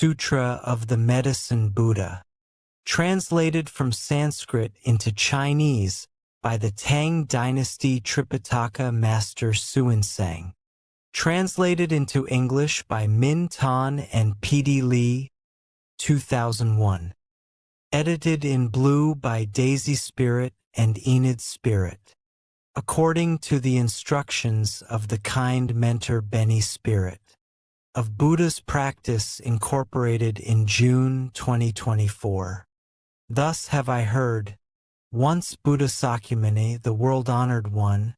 Sutra of the Medicine Buddha, translated from Sanskrit into Chinese by the Tang Dynasty Tripitaka master Hsuan-tsang, translated into English by Minh and P.D. Leigh, 2001, edited in blue by Daisy Spirit and Enid Spirit, according to the instructions of the Kind Mentor Bennie Spirit, of Buddha's Practice incorporated in June 2024. Thus have I heard, once Buddha Sakyamuni, the world-honored one,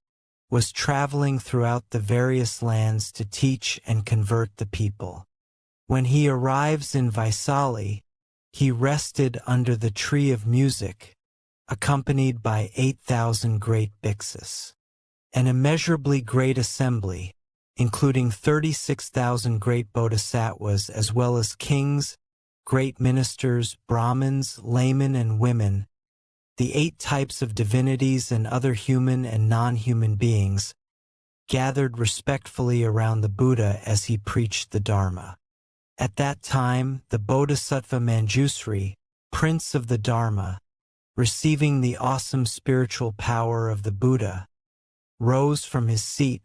was traveling throughout the various lands to teach and convert the people. When he arrives in Vaisali, he rested under the tree of music, accompanied by 8,000 great bhiksus. An immeasurably great assembly, including 36,000 great bodhisattvas as well as kings, great ministers, Brahmins, laymen and women, the 8 types of divinities and other human and non-human beings, gathered respectfully around the Buddha as he preached the Dharma. At that time, the Bodhisattva Manjusri, Prince of the Dharma, receiving the awesome spiritual power of the Buddha, rose from his seat,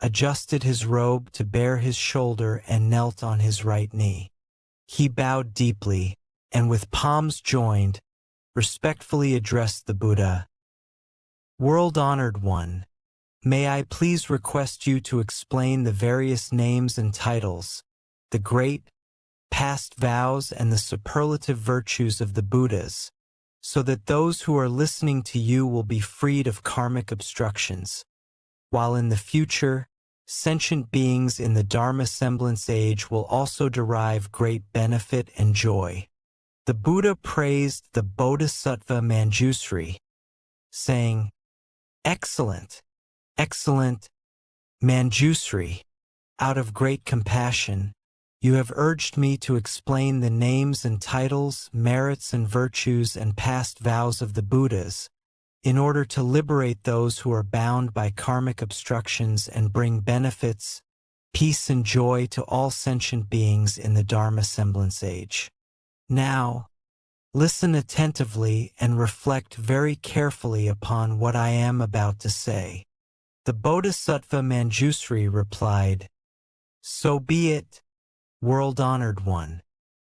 adjusted his robe to bare his shoulder and knelt on his right knee. He bowed deeply, and with palms joined, respectfully addressed the Buddha. World-honored one, may I please request you to explain the various names and titles, the great, past vows and the superlative virtues of the Buddhas, so that those who are listening to you will be freed of karmic obstructions, while in the future, sentient beings in the Dharma semblance age will also derive great benefit and joy. The Buddha praised the Bodhisattva Manjusri, saying, "Excellent, excellent Manjusri, out of great compassion, you have urged me to explain the names and titles, merits and virtues and past vows of the Buddhas, in order to liberate those who are bound by karmic obstructions and bring benefits, peace and joy to all sentient beings in the Dharma semblance age. Now, listen attentively and reflect very carefully upon what I am about to say." The Bodhisattva Manjusri replied, "So be it, world-honored one.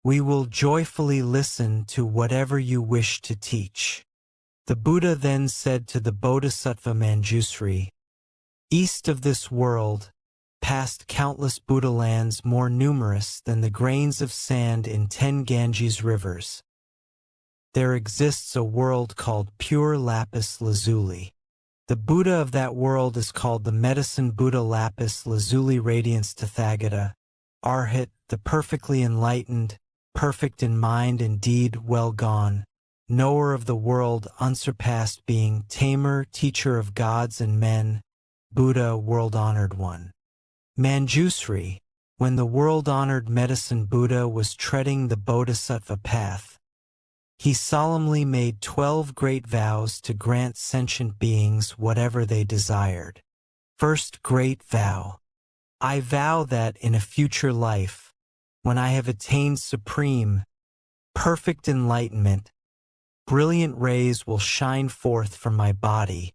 We will joyfully listen to whatever you wish to teach." The Buddha then said to the Bodhisattva Manjusri, "East of this world, past countless Buddha lands more numerous than the grains of sand in 10 Ganges rivers, there exists a world called pure lapis lazuli. The Buddha of that world is called the Medicine Buddha Lapis Lazuli Radiance Tathagata, Arhat, the perfectly enlightened, perfect in mind and deed, well gone, knower of the world, unsurpassed being, tamer, teacher of gods and men, Buddha, world-honored one." Manjusri, when the world-honored Medicine Buddha was treading the Bodhisattva path, he solemnly made 12 great vows to grant sentient beings whatever they desired. First great vow. I vow that in a future life, when I have attained supreme, perfect enlightenment, brilliant rays will shine forth from my body,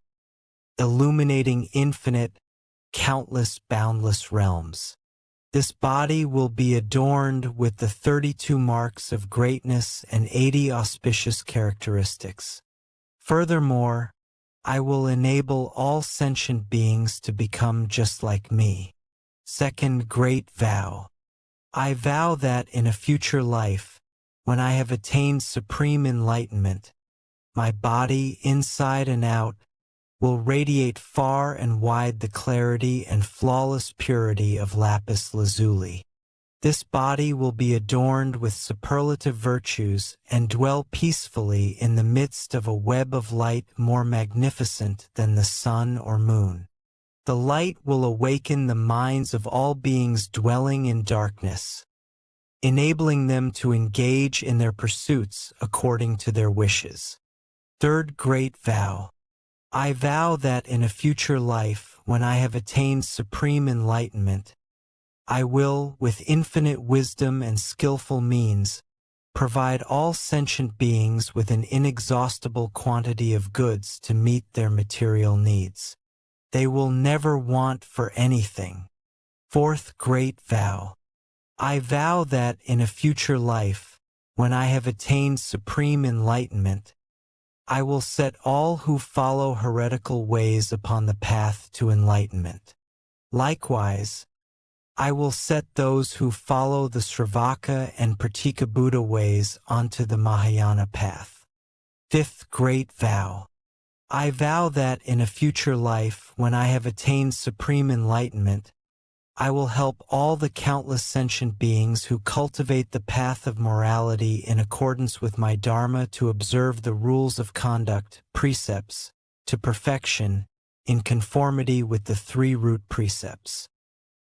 illuminating infinite, countless, boundless realms. This body will be adorned with the 32 marks of greatness and 80 auspicious characteristics. Furthermore, I will enable all sentient beings to become just like me. Second great vow. I vow that in a future life, when I have attained supreme enlightenment, my body, inside and out, will radiate far and wide the clarity and flawless purity of lapis lazuli. This body will be adorned with superlative virtues and dwell peacefully in the midst of a web of light more magnificent than the sun or moon. The light will awaken the minds of all beings dwelling in darkness, enabling them to engage in their pursuits according to their wishes. Third great vow. I vow that in a future life, when I have attained supreme enlightenment, I will, with infinite wisdom and skillful means, provide all sentient beings with an inexhaustible quantity of goods to meet their material needs. They will never want for anything. Fourth Great Vow. I vow that in a future life, when I have attained supreme enlightenment, I will set all who follow heretical ways upon the path to enlightenment. Likewise, I will set those who follow the Sravaka and Pratika Buddha ways onto the Mahayana path. Fifth Great Vow. I vow that in a future life, when I have attained supreme enlightenment, I will help all the countless sentient beings who cultivate the path of morality in accordance with my Dharma to observe the rules of conduct, precepts, to perfection, in conformity with the three root precepts.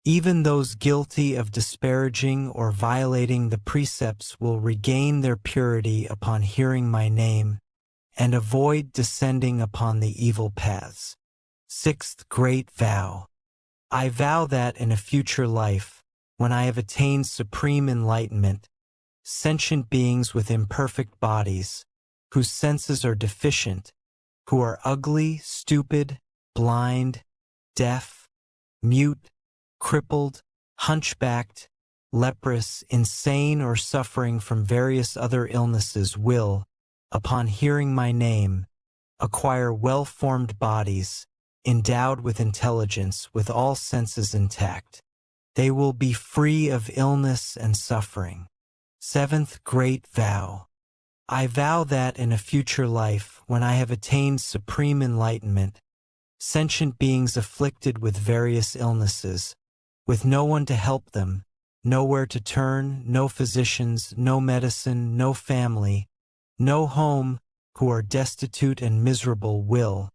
Even those guilty of disparaging or violating the precepts will regain their purity upon hearing my name and avoid descending upon the evil paths. Sixth Great Vow. I vow that in a future life, when I have attained supreme enlightenment, sentient beings with imperfect bodies, whose senses are deficient, who are ugly, stupid, blind, deaf, mute, crippled, hunchbacked, leprous, insane, or suffering from various other illnesses will, upon hearing my name, acquire well-formed bodies, endowed with intelligence, with all senses intact. They will be free of illness and suffering. Seventh Great Vow. I vow that in a future life, when I have attained supreme enlightenment, sentient beings afflicted with various illnesses, with no one to help them, nowhere to turn, no physicians, no medicine, no family, no home, who are destitute and miserable will,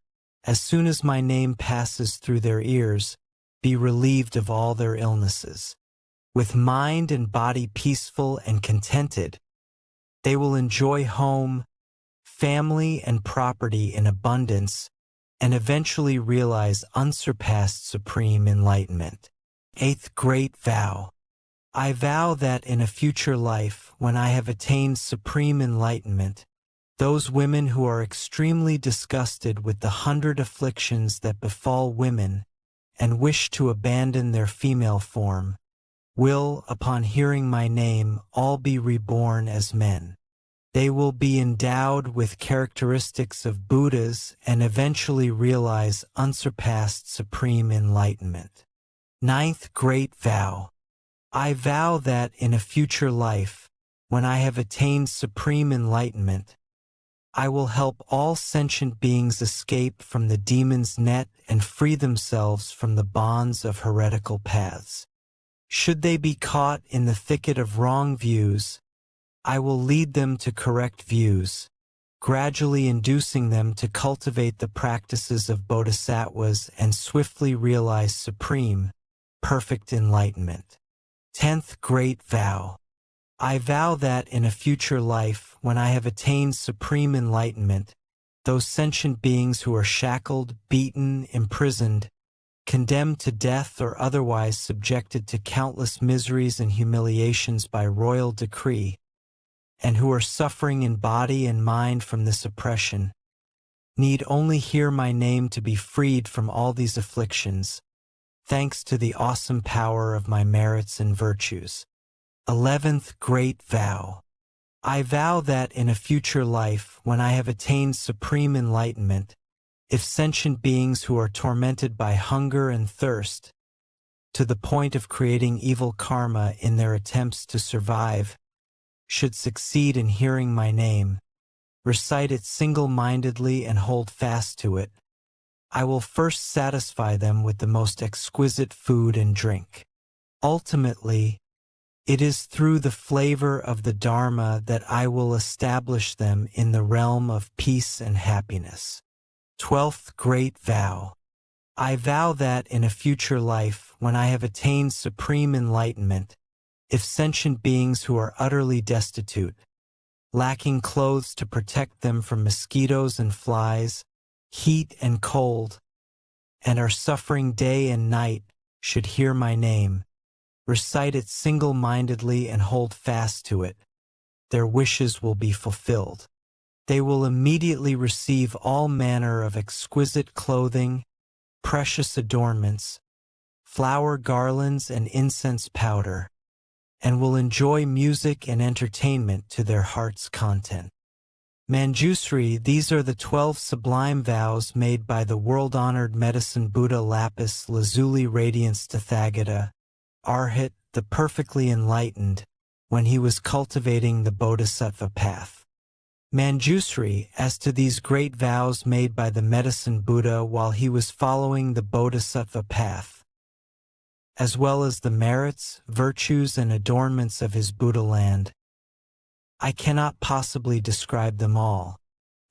as soon as my name passes through their ears, be relieved of all their illnesses. With mind and body peaceful and contented, they will enjoy home, family, and property in abundance, and eventually realize unsurpassed supreme enlightenment. Eighth Great Vow. I vow that in a future life, when I have attained supreme enlightenment, those women who are extremely disgusted with the 100 afflictions that befall women and wish to abandon their female form, will, upon hearing my name, all be reborn as men. They will be endowed with characteristics of Buddhas and eventually realize unsurpassed supreme enlightenment. Ninth Great Vow. I vow that in a future life, when I have attained supreme enlightenment, I will help all sentient beings escape from the demon's net and free themselves from the bonds of heretical paths. Should they be caught in the thicket of wrong views, I will lead them to correct views, gradually inducing them to cultivate the practices of Bodhisattvas and swiftly realize supreme, perfect enlightenment. Tenth Great Vow. I vow that in a future life, when I have attained supreme enlightenment, those sentient beings who are shackled, beaten, imprisoned, condemned to death or otherwise subjected to countless miseries and humiliations by royal decree, and who are suffering in body and mind from this oppression, need only hear my name to be freed from all these afflictions, thanks to the awesome power of my merits and virtues. 11th Great Vow. I vow that in a future life, when I have attained supreme enlightenment, if sentient beings who are tormented by hunger and thirst, to the point of creating evil karma in their attempts to survive, should succeed in hearing my name, recite it single-mindedly and hold fast to it, I will first satisfy them with the most exquisite food and drink. Ultimately, it is through the flavor of the Dharma that I will establish them in the realm of peace and happiness. 12th Great Vow. I vow that in a future life, when I have attained supreme enlightenment, if sentient beings who are utterly destitute, lacking clothes to protect them from mosquitoes and flies, heat and cold, and are suffering day and night, should hear my name, recite it single-mindedly and hold fast to it, their wishes will be fulfilled. They will immediately receive all manner of exquisite clothing, precious adornments, flower garlands and incense powder, and will enjoy music and entertainment to their heart's content. Manjusri, these are the 12 sublime vows made by the world-honored medicine Buddha Lapis Lazuli Radiance Tathagata, Arhat, the perfectly enlightened, when he was cultivating the Bodhisattva path. Manjusri, as to these great vows made by the medicine Buddha while he was following the Bodhisattva path, as well as the merits, virtues, and adornments of his Buddha land, I cannot possibly describe them all,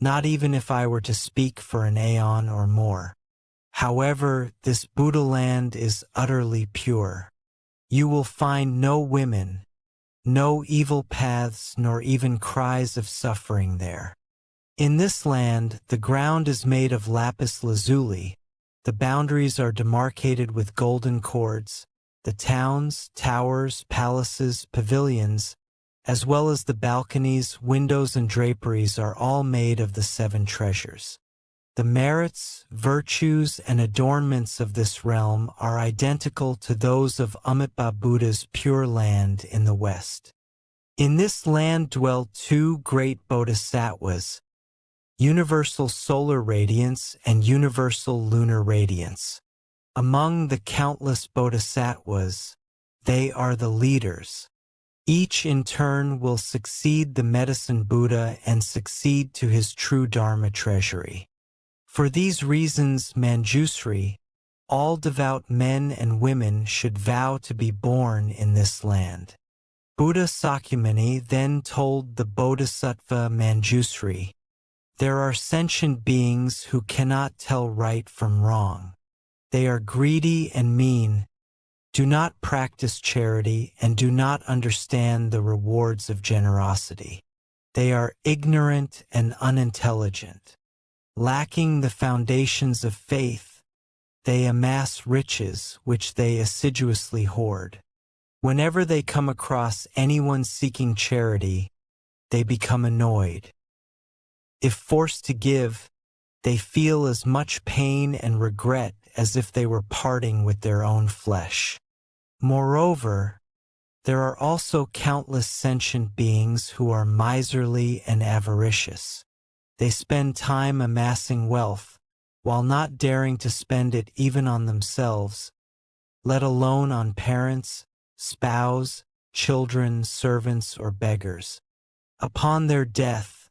not even if I were to speak for an aeon or more. However, this Buddha land is utterly pure. You will find no women, no evil paths, nor even cries of suffering there. In this land, the ground is made of lapis lazuli, the boundaries are demarcated with golden cords, the towns, towers, palaces, pavilions, as well as the balconies, windows, and draperies are all made of the 7 treasures. The merits, virtues, and adornments of this realm are identical to those of Amitabha Buddha's pure land in the West. In this land dwell 2 great bodhisattvas, universal solar radiance and universal lunar radiance. Among the countless bodhisattvas, they are the leaders. Each in turn will succeed the medicine Buddha and succeed to his true Dharma treasury. For these reasons, Manjusri, all devout men and women should vow to be born in this land. Buddha Sakyamuni then told the Bodhisattva Manjusri, there are sentient beings who cannot tell right from wrong. They are greedy and mean, do not practice charity, and do not understand the rewards of generosity. They are ignorant and unintelligent. Lacking the foundations of faith, they amass riches which they assiduously hoard. Whenever they come across anyone seeking charity, they become annoyed. If forced to give, they feel as much pain and regret as if they were parting with their own flesh. Moreover, there are also countless sentient beings who are miserly and avaricious. They spend time amassing wealth, while not daring to spend it even on themselves, let alone on parents, spouse, children, servants, or beggars. Upon their death,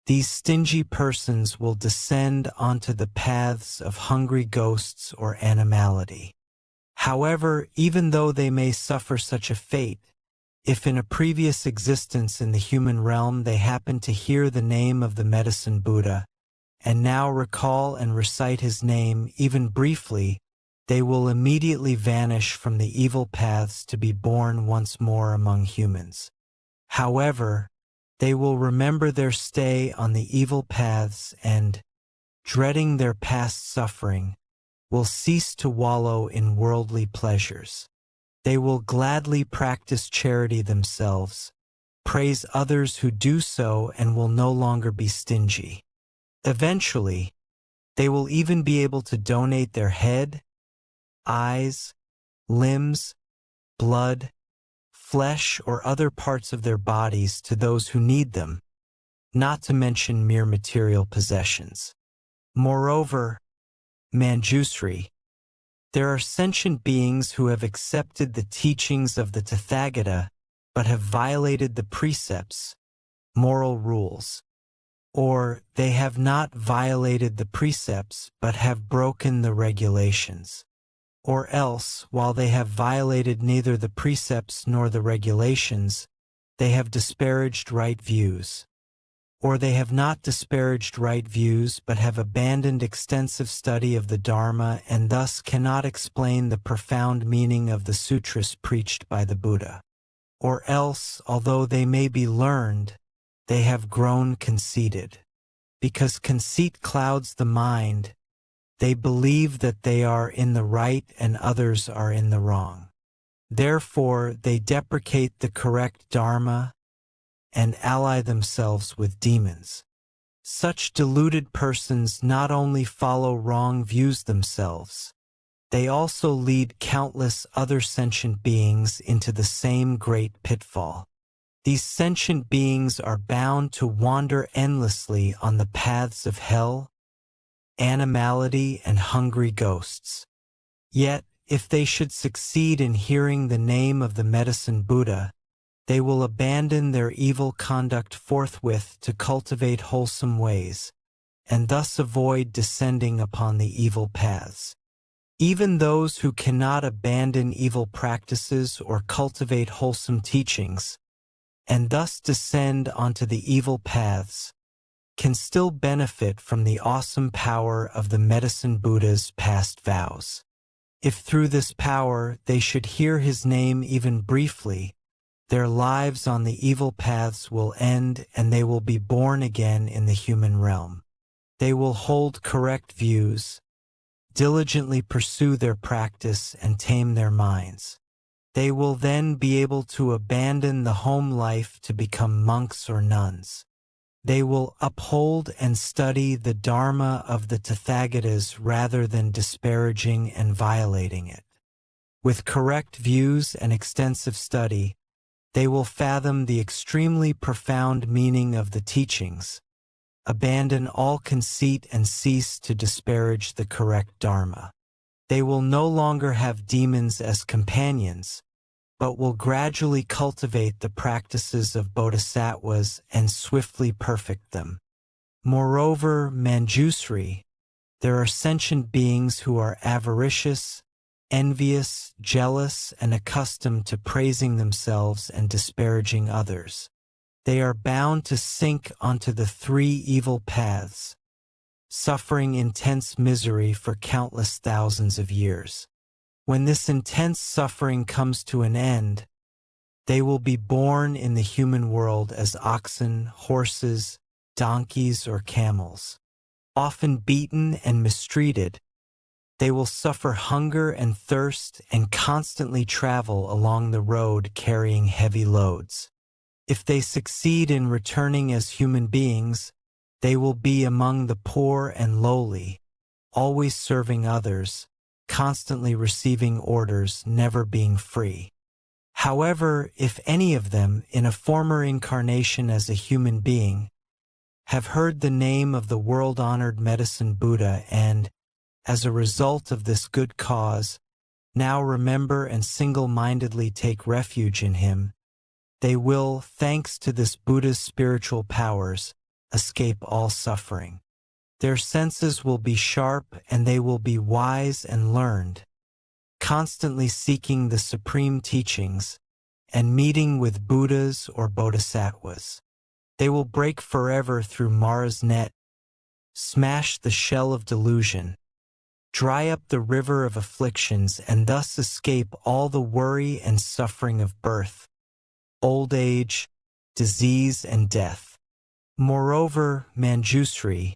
these stingy persons will descend onto the paths of hungry ghosts or animality. However, even though they may suffer such a fate, if in a previous existence in the human realm they happen to hear the name of the medicine Buddha, and now recall and recite his name even briefly, they will immediately vanish from the evil paths to be born once more among humans. However, they will remember their stay on the evil paths and, dreading their past suffering, will cease to wallow in worldly pleasures. They will gladly practice charity themselves, praise others who do so, and will no longer be stingy. Eventually, they will even be able to donate their head, eyes, limbs, blood, flesh, or other parts of their bodies to those who need them, not to mention mere material possessions. Moreover, Manjusri, there are sentient beings who have accepted the teachings of the Tathagata but have violated the precepts, moral rules, or they have not violated the precepts but have broken the regulations. Or else, while they have violated neither the precepts nor the regulations, they have disparaged right views. Or they have not disparaged right views but have abandoned extensive study of the Dharma and thus cannot explain the profound meaning of the sutras preached by the Buddha. Or else, although they may be learned, they have grown conceited. Because conceit clouds the mind, they believe that they are in the right and others are in the wrong. Therefore, they deprecate the correct Dharma and ally themselves with demons. Such deluded persons not only follow wrong views themselves, they also lead countless other sentient beings into the same great pitfall. These sentient beings are bound to wander endlessly on the paths of hell, animality, and hungry ghosts. Yet, if they should succeed in hearing the name of the Medicine Buddha, they will abandon their evil conduct forthwith to cultivate wholesome ways, and thus avoid descending upon the evil paths. Even those who cannot abandon evil practices or cultivate wholesome teachings, and thus descend onto the evil paths, can still benefit from the awesome power of the Medicine Buddha's past vows. If through this power they should hear his name even briefly, their lives on the evil paths will end and they will be born again in the human realm. They will hold correct views, diligently pursue their practice, and tame their minds. They will then be able to abandon the home life to become monks or nuns. They will uphold and study the Dharma of the Tathagatas rather than disparaging and violating it. With correct views and extensive study, they will fathom the extremely profound meaning of the teachings, abandon all conceit, and cease to disparage the correct Dharma. They will no longer have demons as companions, but will gradually cultivate the practices of Bodhisattvas and swiftly perfect them. Moreover, Manjusri, there are sentient beings who are avaricious, envious, jealous, and accustomed to praising themselves and disparaging others. They are bound to sink onto the three evil paths, suffering intense misery for countless thousands of years. When this intense suffering comes to an end, they will be born in the human world as oxen, horses, donkeys, or camels. Often beaten and mistreated, they will suffer hunger and thirst and constantly travel along the road carrying heavy loads. If they succeed in returning as human beings, they will be among the poor and lowly, always serving others, constantly receiving orders, never being free. However, if any of them, in a former incarnation as a human being, have heard the name of the world-honored Medicine Buddha and, as a result of this good cause, now remember and single-mindedly take refuge in him, they will, thanks to this Buddha's spiritual powers, escape all suffering. Their senses will be sharp and they will be wise and learned, constantly seeking the supreme teachings and meeting with Buddhas or Bodhisattvas. They will break forever through Mara's net, smash the shell of delusion, dry up the river of afflictions, and thus escape all the worry and suffering of birth, old age, disease, and death. Moreover, Manjusri,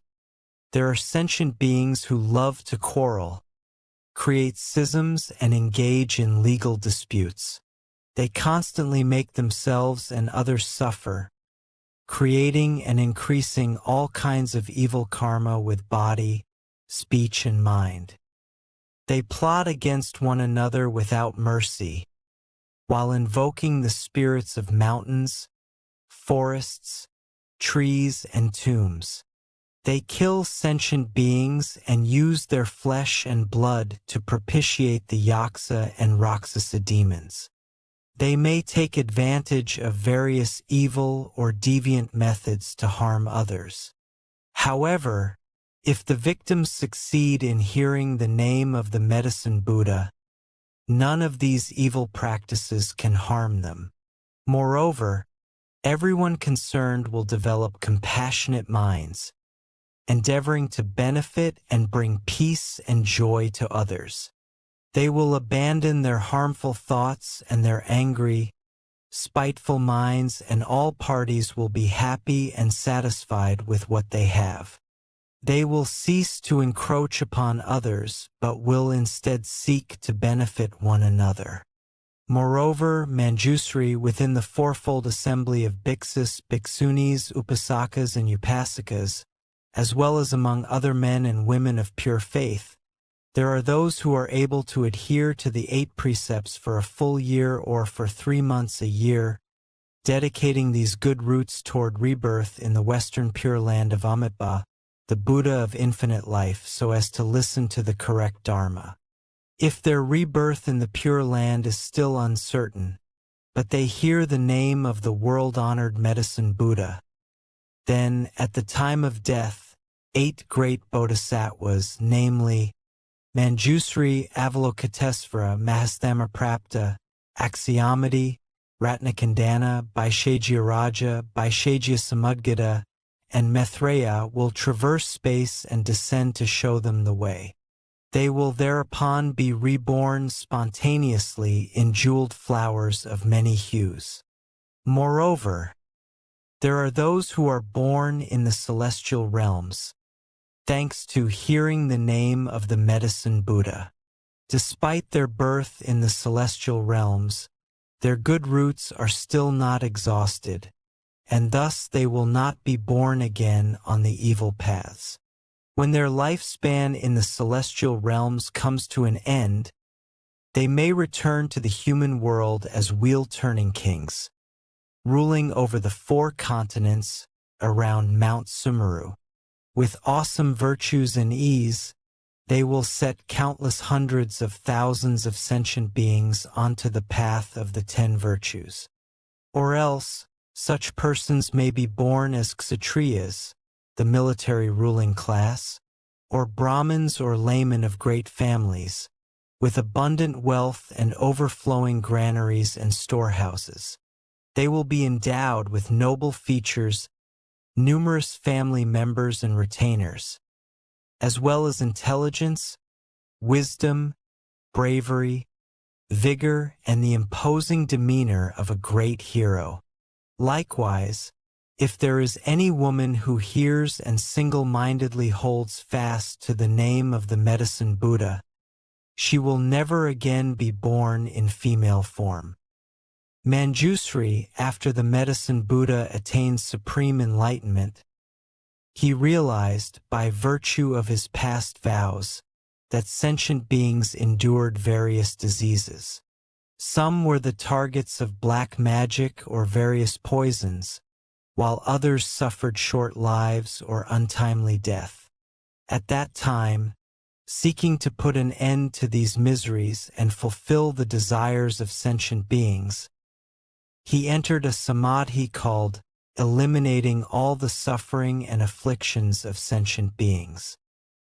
there are sentient beings who love to quarrel, create schisms, and engage in legal disputes. They constantly make themselves and others suffer, creating and increasing all kinds of evil karma with body, speech, and mind. They plot against one another without mercy, while invoking the spirits of mountains, forests, trees, and tombs. They kill sentient beings and use their flesh and blood to propitiate the Yaksa and Rakshasa demons. They may take advantage of various evil or deviant methods to harm others. However, if the victims succeed in hearing the name of the Medicine Buddha, none of these evil practices can harm them. Moreover, everyone concerned will develop compassionate minds, endeavoring to benefit and bring peace and joy to others. They will abandon their harmful thoughts and their angry, spiteful minds, and all parties will be happy and satisfied with what they have. They will cease to encroach upon others, but will instead seek to benefit one another. Moreover, Manjusri within the fourfold assembly of bhiksus, bhiksunis, upasakas, and upasikas, as well as among other men and women of pure faith, there are those who are able to adhere to the 8 precepts for a full year or for 3 months a year, dedicating these good roots toward rebirth in the Western Pure Land of Amitabha, the Buddha of infinite life, so as to listen to the correct Dharma. If their rebirth in the Pure Land is still uncertain, but they hear the name of the world-honored Medicine Buddha, then, at the time of death, 8 great Bodhisattvas, namely Manjusri, Avalokitesvara, Mahasthamaprapta, Akshayamati, Ratnakandana, Vaishajyaraja, Vaishajya and Maitreya will traverse space and descend to show them the way. They will thereupon be reborn spontaneously in jeweled flowers of many hues. Moreover, there are those who are born in the celestial realms, thanks to hearing the name of the Medicine Buddha. Despite their birth in the celestial realms, their good roots are still not exhausted, and thus they will not be born again on the evil paths. When their lifespan in the celestial realms comes to an end, they may return to the human world as wheel-turning kings, ruling over the 4 continents around Mount Sumeru. With awesome virtues and ease, they will set countless hundreds of thousands of sentient beings onto the path of the 10 virtues. Or else, such persons may be born as Kshatriyas, the military ruling class, or Brahmins or laymen of great families, with abundant wealth and overflowing granaries and storehouses. They will be endowed with noble features, numerous family members and retainers, as well as intelligence, wisdom, bravery, vigor, and the imposing demeanor of a great hero. Likewise, if there is any woman who hears and single-mindedly holds fast to the name of the Medicine Buddha, she will never again be born in female form. Manjusri, after the Medicine Buddha attained Supreme Enlightenment, he realized, by virtue of his past vows, that sentient beings endured various diseases. Some were the targets of black magic or various poisons, while others suffered short lives or untimely death. At that time, seeking to put an end to these miseries and fulfill the desires of sentient beings, he entered a samadhi called eliminating all the suffering and afflictions of sentient beings.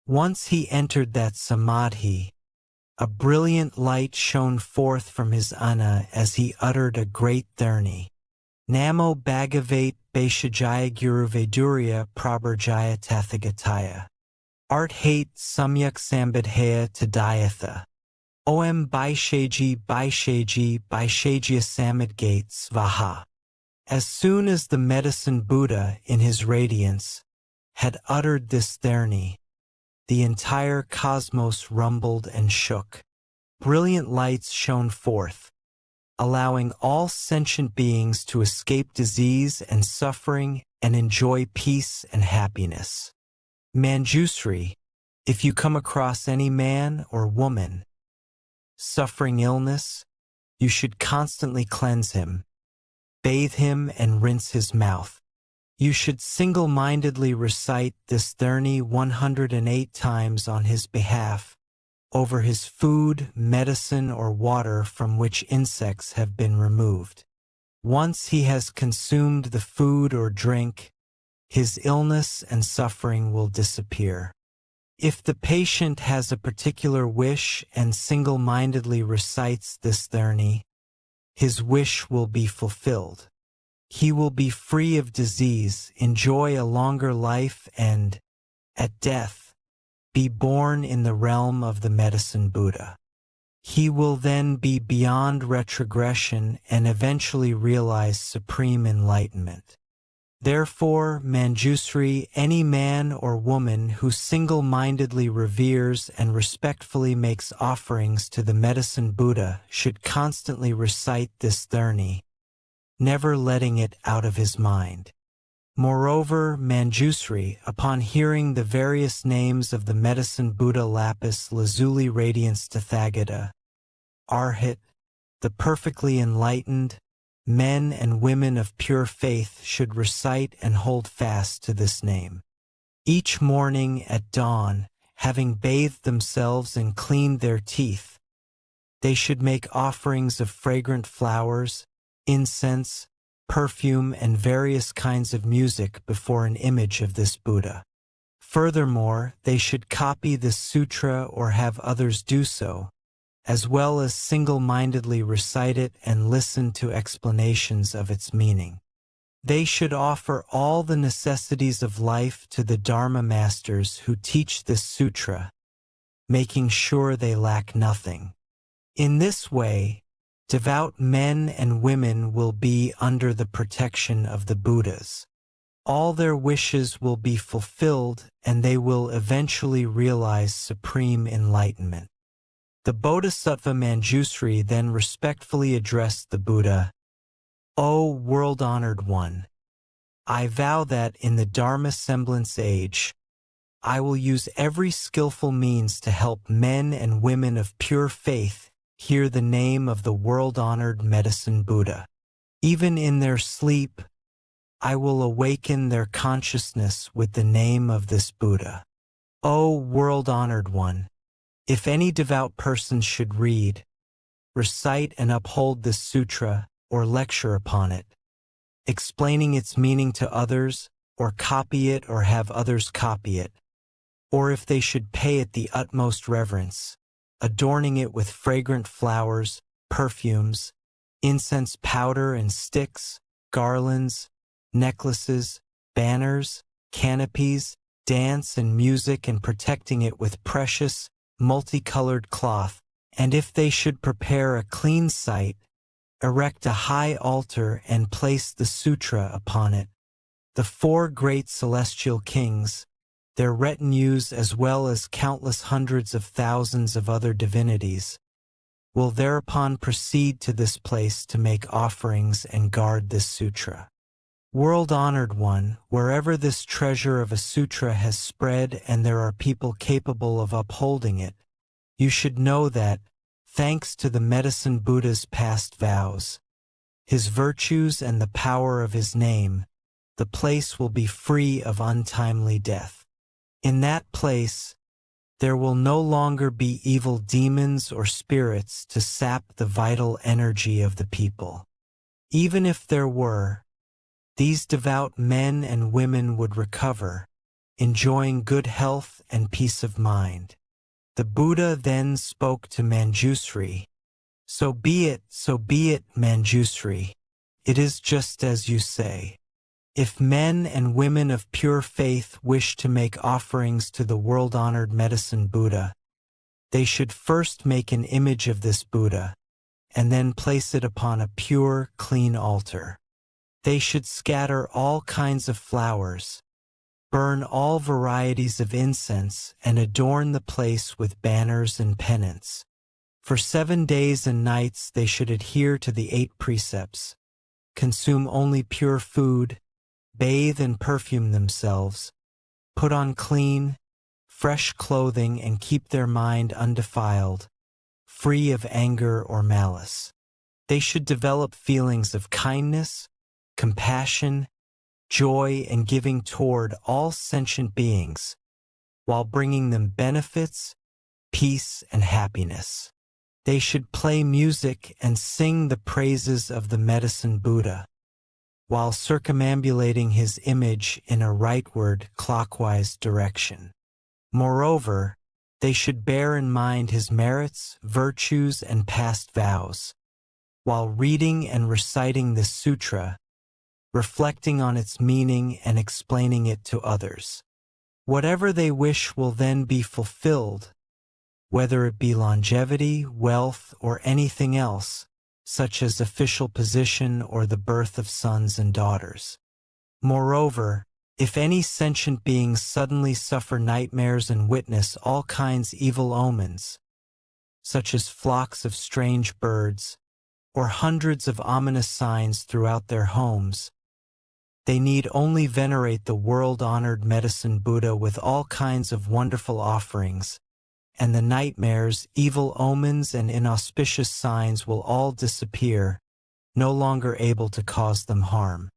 Once he entered that samadhi, a brilliant light shone forth from his ana as he uttered a great therni. Namo Bhagavate Vaishajaya Guru Vedurya Prabharjaya Tathagataya. Art hate Samyak Sambadhaya Tadayatha. Om Baishaji Baishaji Baishajya Samadgates Vaha. As soon as the Medicine Buddha, in his radiance, had uttered this therni, the entire cosmos rumbled and shook. Brilliant lights shone forth, allowing all sentient beings to escape disease and suffering and enjoy peace and happiness. Manjusri, if you come across any man or woman suffering illness, you should constantly cleanse him, bathe him, and rinse his mouth. You should single-mindedly recite this therni 108 times on his behalf, over his food, medicine, or water from which insects have been removed. Once he has consumed the food or drink, his illness and suffering will disappear. If the patient has a particular wish and single-mindedly recites this therni, his wish will be fulfilled. He will be free of disease, enjoy a longer life, and, at death, be born in the realm of the Medicine Buddha. He will then be beyond retrogression and eventually realize supreme enlightenment. Therefore, Manjusri, any man or woman who single-mindedly reveres and respectfully makes offerings to the Medicine Buddha should constantly recite this dharni, never letting it out of his mind. Moreover, Manjusri, upon hearing the various names of the Medicine Buddha Lapis Lazuli Radiance Tathagata, Arhat, the perfectly enlightened, men and women of pure faith should recite and hold fast to this name. Each morning at dawn, having bathed themselves and cleaned their teeth, they should make offerings of fragrant flowers, incense, perfume, and various kinds of music before an image of this Buddha. Furthermore, they should copy this sutra or have others do so, as well as single-mindedly recite it and listen to explanations of its meaning. They should offer all the necessities of life to the Dharma masters who teach this sutra, making sure they lack nothing. In this way, devout men and women will be under the protection of the Buddhas. All their wishes will be fulfilled and they will eventually realize supreme enlightenment. The Bodhisattva Manjusri then respectfully addressed the Buddha, "O world-honored one, I vow that in the Dharma semblance age, I will use every skillful means to help men and women of pure faith hear the name of the world-honored Medicine Buddha. Even in their sleep, I will awaken their consciousness with the name of this Buddha. O world-honored one, if any devout person should read, recite and uphold this sutra or lecture upon it, explaining its meaning to others, or copy it or have others copy it, or if they should pay it the utmost reverence, adorning it with fragrant flowers, perfumes, incense powder and sticks, garlands, necklaces, banners, canopies, dance and music, and protecting it with precious, multicolored cloth, and if they should prepare a clean site, erect a high altar and place the sutra upon it, the 4 great celestial kings, their retinues as well as countless hundreds of thousands of other divinities, will thereupon proceed to this place to make offerings and guard this sutra. World-honored one, wherever this treasure of a sutra has spread and there are people capable of upholding it, you should know that, thanks to the Medicine Buddha's past vows, his virtues and the power of his name, the place will be free of untimely death. In that place, there will no longer be evil demons or spirits to sap the vital energy of the people. Even if there were, these devout men and women would recover, enjoying good health and peace of mind. The Buddha then spoke to Manjusri, so be it, Manjusri. It is just as you say. If men and women of pure faith wish to make offerings to the world-honored Medicine Buddha, they should first make an image of this Buddha, and then place it upon a pure, clean altar. They should scatter all kinds of flowers, burn all varieties of incense, and adorn the place with banners and pennants. For 7 days and nights they should adhere to the 8 precepts, consume only pure food, bathe and perfume themselves, put on clean, fresh clothing, and keep their mind undefiled, free of anger or malice. They should develop feelings of kindness, compassion, joy, and giving toward all sentient beings, while bringing them benefits, peace, and happiness. They should play music and sing the praises of the Medicine Buddha, while circumambulating his image in a rightward, clockwise direction. Moreover, they should bear in mind his merits, virtues, and past vows, while reading and reciting the sutra, reflecting on its meaning and explaining it to others. Whatever they wish will then be fulfilled, whether it be longevity, wealth, or anything else, such as official position or the birth of sons and daughters. Moreover, if any sentient beings suddenly suffer nightmares and witness all kinds evil omens, such as flocks of strange birds, or hundreds of ominous signs throughout their homes, they need only venerate the world-honored medicine Buddha with all kinds of wonderful offerings, and the nightmares, evil omens, and inauspicious signs will all disappear, no longer able to cause them harm.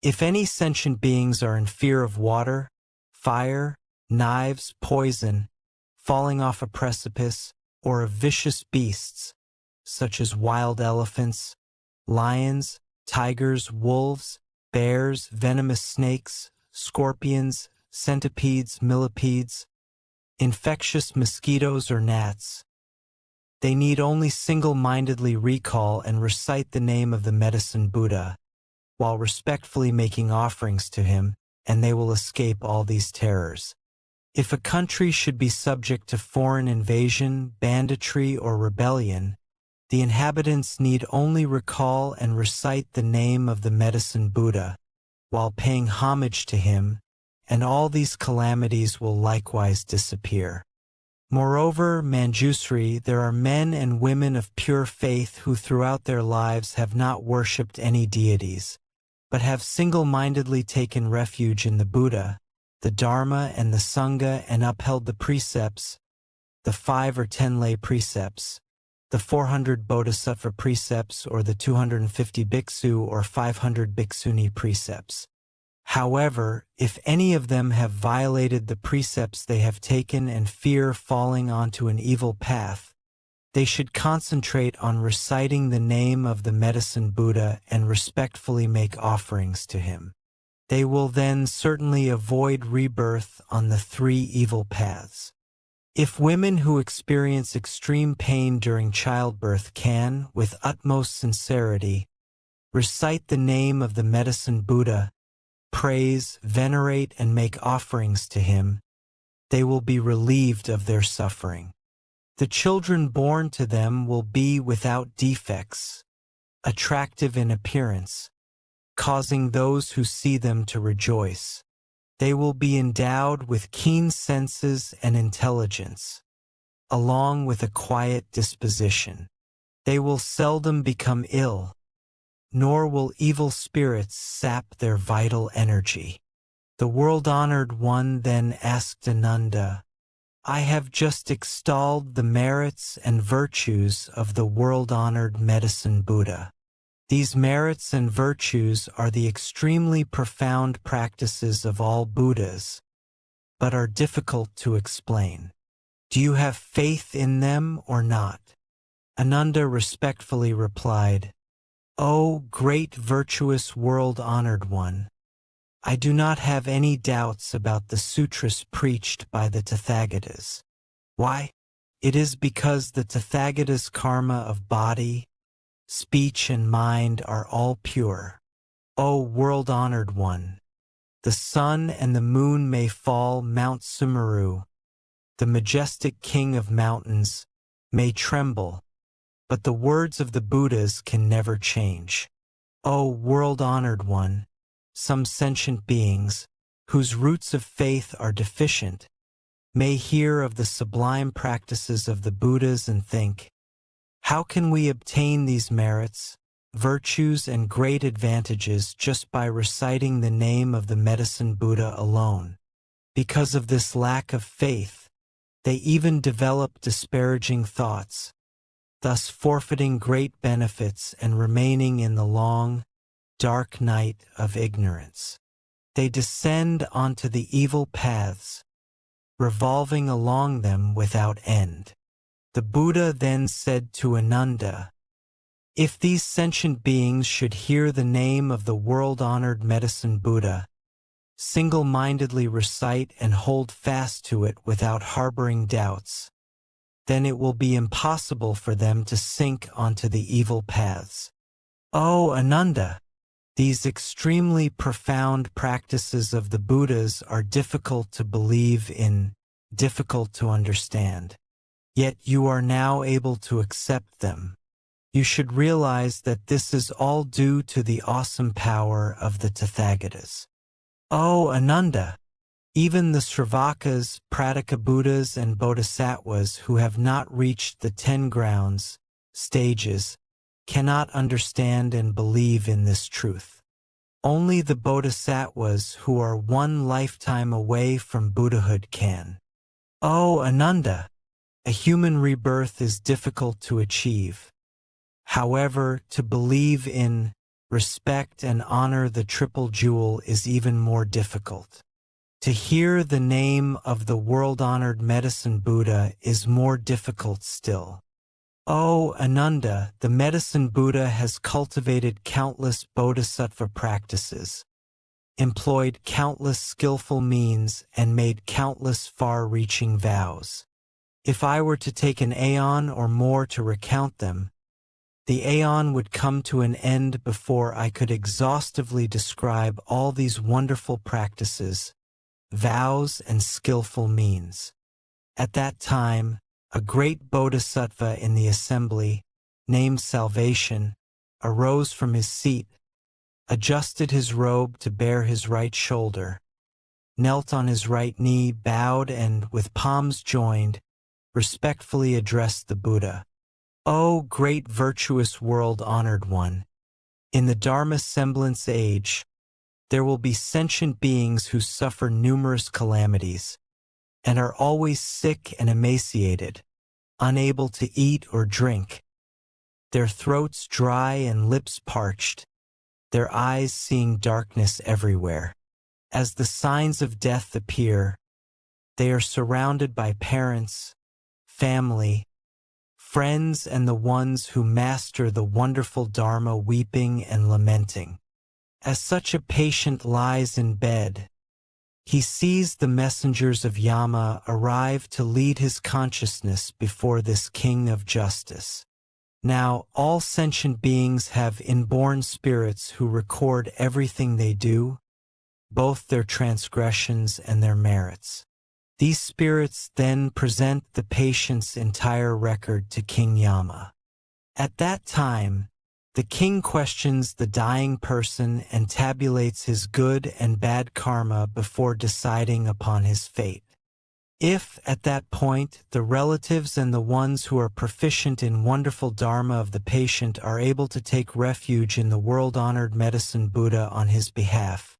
If any sentient beings are in fear of water, fire, knives, poison, falling off a precipice, or of vicious beasts, such as wild elephants, lions, tigers, wolves, bears, venomous snakes, scorpions, centipedes, millipedes, infectious mosquitoes or gnats, they need only single-mindedly recall and recite the name of the medicine Buddha, while respectfully making offerings to him, and they will escape all these terrors. If a country should be subject to foreign invasion, banditry, or rebellion, the inhabitants need only recall and recite the name of the medicine Buddha, while paying homage to him, and all these calamities will likewise disappear. Moreover, Manjusri, there are men and women of pure faith who throughout their lives have not worshipped any deities, but have single-mindedly taken refuge in the Buddha, the Dharma, and the Sangha, and upheld the precepts, the 5 or 10 lay precepts, the 400 Bodhisattva precepts, or the 250 bhiksu or 500 bhikshuni precepts. However, if any of them have violated the precepts they have taken and fear falling onto an evil path, they should concentrate on reciting the name of the medicine Buddha and respectfully make offerings to him. They will then certainly avoid rebirth on the 3 evil paths. If women who experience extreme pain during childbirth can, with utmost sincerity, recite the name of the medicine Buddha, praise, venerate, and make offerings to him, they will be relieved of their suffering. The children born to them will be without defects, attractive in appearance, causing those who see them to rejoice. They will be endowed with keen senses and intelligence, along with a quiet disposition. They will seldom become ill, nor will evil spirits sap their vital energy. The world-honored one then asked Ananda, I have just extolled the merits and virtues of the world-honored medicine Buddha. These merits and virtues are the extremely profound practices of all Buddhas, but are difficult to explain. Do you have faith in them or not? Ananda respectfully replied, O great virtuous world-honored one, I do not have any doubts about the sutras preached by the Tathagatas. Why? It is because the Tathagatas' karma of body, speech, and mind are all pure. O world-honored one, the sun and the moon may fall, Mount Sumeru, the majestic king of mountains, may tremble, but the words of the Buddhas can never change. O world-honored one, some sentient beings, whose roots of faith are deficient, may hear of the sublime practices of the Buddhas and think, how can we obtain these merits, virtues, and great advantages just by reciting the name of the medicine Buddha alone? Because of this lack of faith, they even develop disparaging thoughts, thus forfeiting great benefits and remaining in the long, dark night of ignorance. They descend onto the evil paths, revolving along them without end. The Buddha then said to Ananda, if these sentient beings should hear the name of the world-honored medicine Buddha, single-mindedly recite and hold fast to it without harboring doubts, then it will be impossible for them to sink onto the evil paths. O Ananda, these extremely profound practices of the Buddhas are difficult to believe in, difficult to understand. Yet you are now able to accept them. You should realize that this is all due to the awesome power of the Tathagatas. O Ananda, even the Sravakas, Prataka Buddhas, and Bodhisattvas who have not reached the 10 grounds, stages, cannot understand and believe in this truth. Only the Bodhisattvas who are one lifetime away from Buddhahood can. O Ananda, a human rebirth is difficult to achieve. However, to believe in, respect, and honor the Triple Jewel is even more difficult. To hear the name of the world-honored Medicine Buddha is more difficult still. O Ananda, the Medicine Buddha has cultivated countless bodhisattva practices, employed countless skillful means, and made countless far-reaching vows. If I were to take an aeon or more to recount them, the aeon would come to an end before I could exhaustively describe all these wonderful practices, vows, and skillful means. At that time, a great bodhisattva in the assembly, named Salvation, arose from his seat, adjusted his robe to bare his right shoulder, knelt on his right knee, bowed, and, with palms joined, respectfully addressed the Buddha. O great virtuous world-honored one, in the Dharma semblance age, there will be sentient beings who suffer numerous calamities, and are always sick and emaciated, unable to eat or drink, their throats dry and lips parched, their eyes seeing darkness everywhere. As the signs of death appear, they are surrounded by parents, family, friends, and the ones who master the wonderful Dharma weeping and lamenting. As such a patient lies in bed, he sees the messengers of Yama arrive to lead his consciousness before this king of justice. Now, all sentient beings have inborn spirits who record everything they do, both their transgressions and their merits. These spirits then present the patient's entire record to King Yama. At that time, the king questions the dying person and tabulates his good and bad karma before deciding upon his fate. If, at that point, the relatives and the ones who are proficient in wonderful dharma of the patient are able to take refuge in the world-honored Medicine Buddha on his behalf,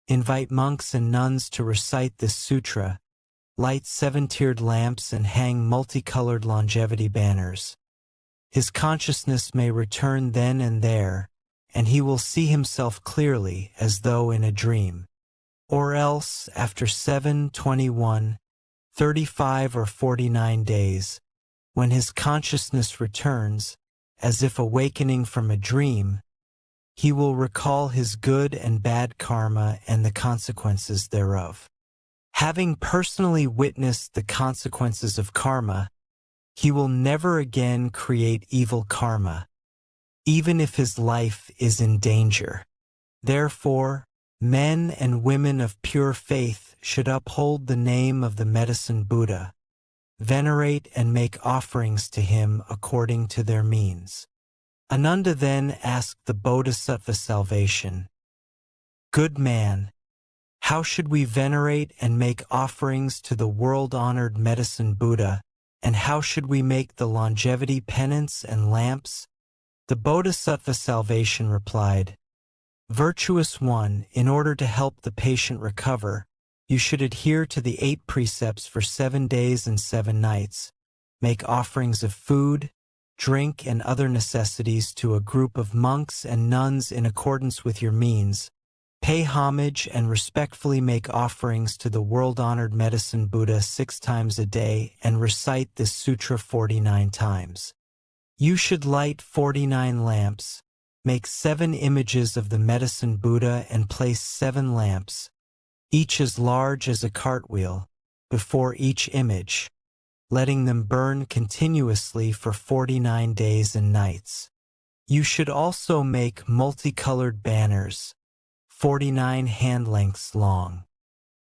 invite monks and nuns to recite this sutra, light 7-tiered lamps, and hang multicolored longevity banners, his consciousness may return then and there, and he will see himself clearly as though in a dream. Or else, after 7, 21, 35, or 49 days, when his consciousness returns, as if awakening from a dream, he will recall his good and bad karma and the consequences thereof. Having personally witnessed the consequences of karma, he will never again create evil karma, even if his life is in danger. Therefore, men and women of pure faith should uphold the name of the Medicine Buddha, venerate and make offerings to him according to their means. Ananda then asked the Bodhisattva Salvation, "Good man, how should we venerate and make offerings to the world-honored Medicine Buddha, and how should we make the longevity penance and lamps?" The Bodhisattva Salvation replied, "Virtuous one, in order to help the patient recover, you should adhere to the 8 precepts for 7 days and 7 nights, make offerings of food, drink, and other necessities to a group of monks and nuns in accordance with your means, pay homage and respectfully make offerings to the world-honored Medicine Buddha 6 times a day, and recite this sutra 49 times. You should light 49 lamps, make 7 images of the Medicine Buddha and place 7 lamps, each as large as a cartwheel, before each image, letting them burn continuously for 49 days and nights. You should also make multicolored banners, 49 hand lengths long.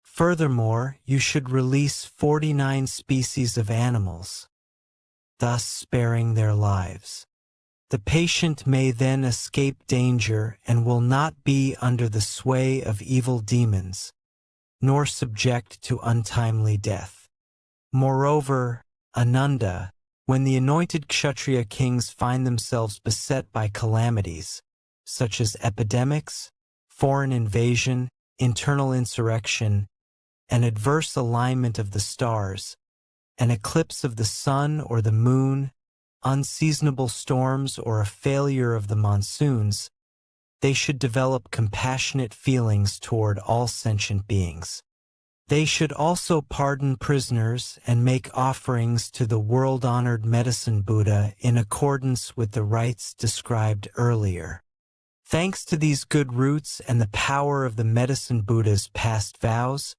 Furthermore, you should release 49 species of animals, thus sparing their lives. The patient may then escape danger and will not be under the sway of evil demons, nor subject to untimely death. Moreover, Ananda, when the anointed Kshatriya kings find themselves beset by calamities, such as epidemics, foreign invasion, internal insurrection, an adverse alignment of the stars, an eclipse of the sun or the moon, unseasonable storms, or a failure of the monsoons, they should develop compassionate feelings toward all sentient beings. They should also pardon prisoners and make offerings to the world-honored Medicine Buddha in accordance with the rites described earlier. Thanks to these good roots and the power of the Medicine Buddha's past vows,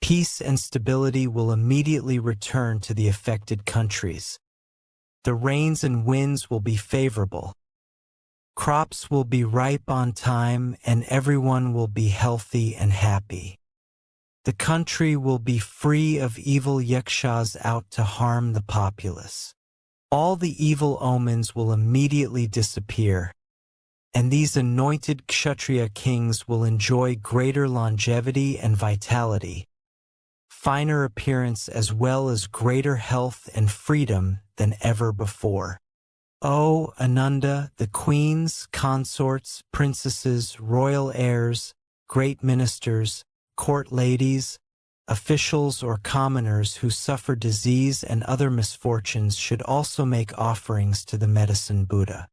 peace and stability will immediately return to the affected countries. The rains and winds will be favorable. Crops will be ripe on time, and everyone will be healthy and happy. The country will be free of evil yakshas out to harm the populace. All the evil omens will immediately disappear, and these anointed Kshatriya kings will enjoy greater longevity and vitality, finer appearance, as well as greater health and freedom than ever before. O Ananda, the queens, consorts, princesses, royal heirs, great ministers, court ladies, officials or commoners who suffer disease and other misfortunes should also make offerings to the Medicine Buddha.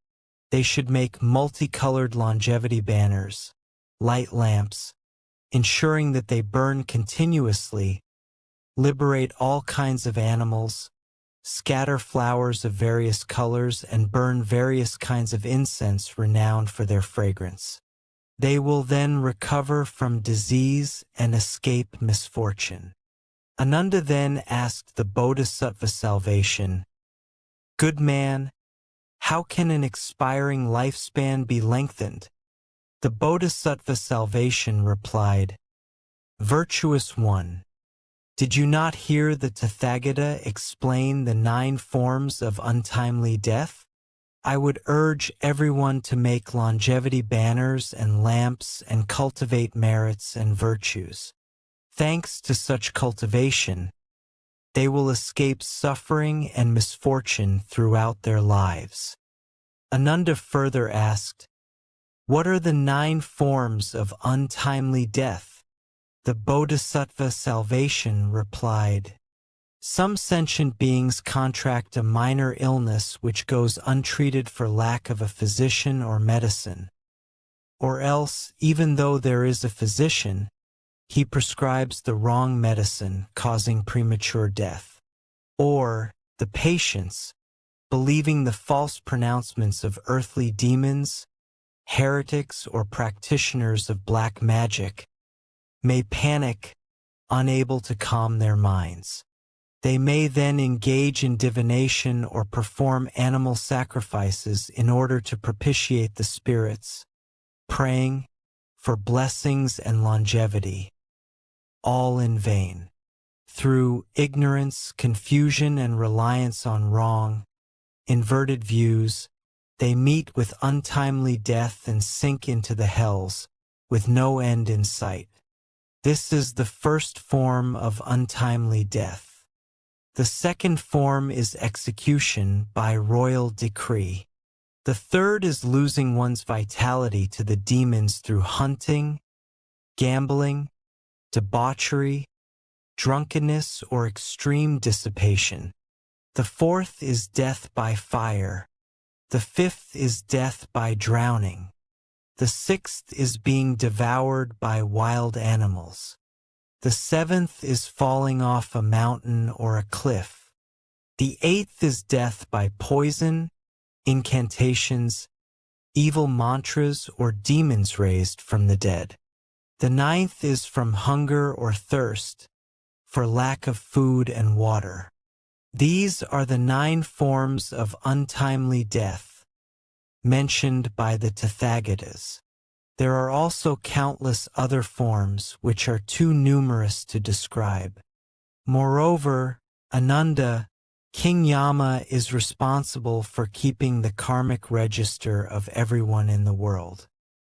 They should make multicolored longevity banners, light lamps, ensuring that they burn continuously, liberate all kinds of animals, scatter flowers of various colors, and burn various kinds of incense renowned for their fragrance. They will then recover from disease and escape misfortune. Ananda then asked the Bodhisattva salvation, "Good man, how can an expiring lifespan be lengthened?" The Bodhisattva salvation replied, "Virtuous one, did you not hear the Tathagata explain the 9 forms of untimely death? I would urge everyone to make longevity banners and lamps and cultivate merits and virtues. Thanks to such cultivation, they will escape suffering and misfortune throughout their lives." Ananda further asked, "What are the 9 forms of untimely death?" The Bodhisattva salvation replied, "Some sentient beings contract a minor illness which goes untreated for lack of a physician or medicine. Or else, even though there is a physician, he prescribes the wrong medicine, causing premature death. Or the patients, believing the false pronouncements of earthly demons, heretics, or practitioners of black magic, may panic, unable to calm their minds. They may then engage in divination or perform animal sacrifices in order to propitiate the spirits, praying for blessings and longevity, all in vain. Through ignorance, confusion, and reliance on wrong, inverted views, they meet with untimely death and sink into the hells, with no end in sight. This is the first form of untimely death. The second form is execution by royal decree. The third is losing one's vitality to the demons through hunting, gambling, debauchery, drunkenness, or extreme dissipation. The fourth is death by fire. The fifth is death by drowning. The sixth is being devoured by wild animals. The seventh is falling off a mountain or a cliff. The eighth is death by poison, incantations, evil mantras, or demons raised from the dead. The ninth is from hunger or thirst, for lack of food and water. These are the 9 forms of untimely death, mentioned by the Tathagatas. There are also countless other forms which are too numerous to describe. Moreover, Ananda, King Yama is responsible for keeping the karmic register of everyone in the world.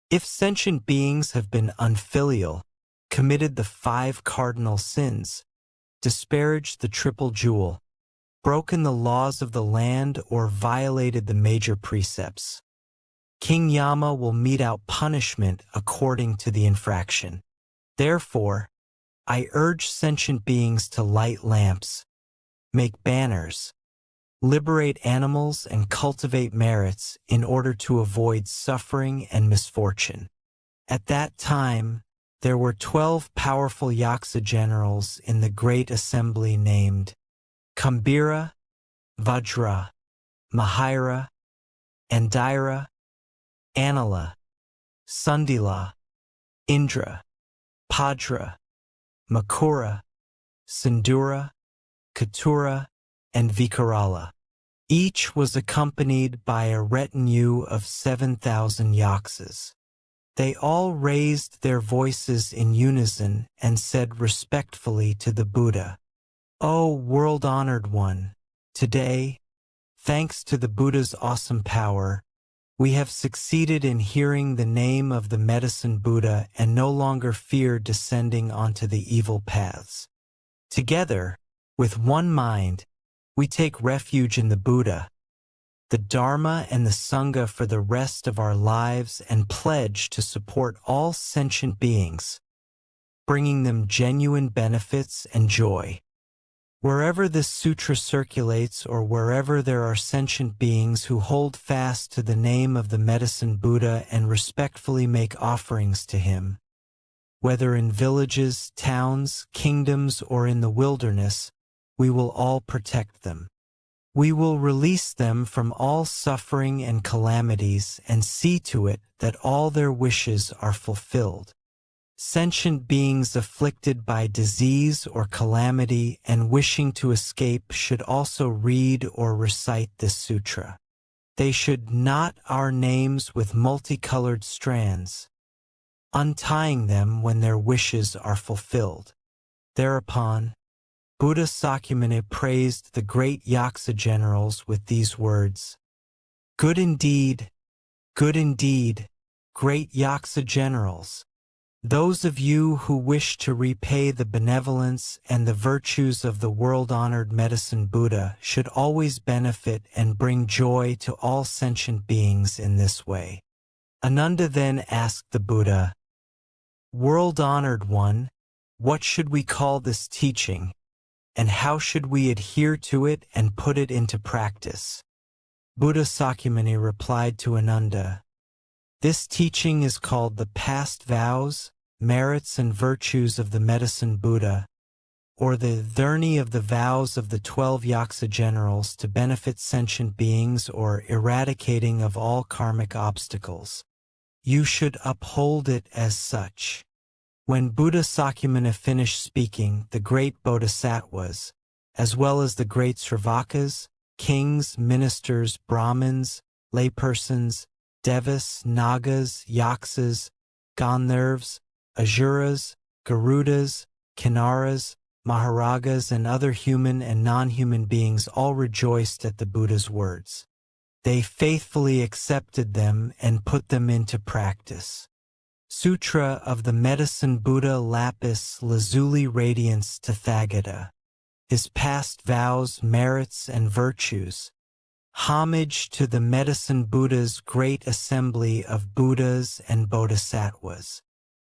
If sentient beings have been unfilial, committed the 5 cardinal sins, disparaged the triple jewel, broken the laws of the land, or violated the major precepts, King Yama will mete out punishment according to the infraction. Therefore, I urge sentient beings to light lamps, make banners, liberate animals, and cultivate merits in order to avoid suffering and misfortune. At that time, there were 12 powerful Yaksa generals in the great assembly named Kambira, Vajra, Mahira, Andira, Anila, Sundila, Indra, Padra, Makura, Sindura, Katura, and Vikarala. Each was accompanied by a retinue of 7,000 yaksas. They all raised their voices in unison and said respectfully to the Buddha, "O world-honored one, today, thanks to the Buddha's awesome power, we have succeeded in hearing the name of the medicine Buddha and no longer fear descending onto the evil paths. Together, with one mind, we take refuge in the Buddha, the Dharma, and the Sangha for the rest of our lives and pledge to support all sentient beings, bringing them genuine benefits and joy. Wherever this sutra circulates or wherever there are sentient beings who hold fast to the name of the medicine Buddha and respectfully make offerings to him, whether in villages, towns, kingdoms, or in the wilderness, we will all protect them. We will release them from all suffering and calamities and see to it that all their wishes are fulfilled. Sentient beings afflicted by disease or calamity and wishing to escape should also read or recite this sutra. They should knot our names with multicolored strands, untying them when their wishes are fulfilled." Thereupon, Buddha Sakyamuni praised the great Yaksa generals with these words, good indeed, great Yaksa generals. Those of you who wish to repay the benevolence and the virtues of the world-honored medicine Buddha should always benefit and bring joy to all sentient beings in this way." Ananda then asked the Buddha, "World-honored one, what should we call this teaching, and how should we adhere to it and put it into practice?" Buddha Sakyamuni replied to Ananda, "This teaching is called the past vows, merits, and virtues of the medicine Buddha, or the dharni of the vows of the 12 Yaksa generals to benefit sentient beings or eradicating of all karmic obstacles. You should uphold it as such." When Buddha Sakyamuni finished speaking, the great Bodhisattvas, as well as the great Sravakas, kings, ministers, Brahmins, laypersons, Devas, Nagas, Yaksas, Gandharvas, Asuras, Garudas, Kinnaras, Maharagas, and other human and non-human beings all rejoiced at the Buddha's words. They faithfully accepted them and put them into practice. Sutra of the Medicine Buddha Lapis Lazuli Radiance Tathagata. His past vows, merits, and virtues. Homage to the Medicine Buddha's great assembly of Buddhas and Bodhisattvas.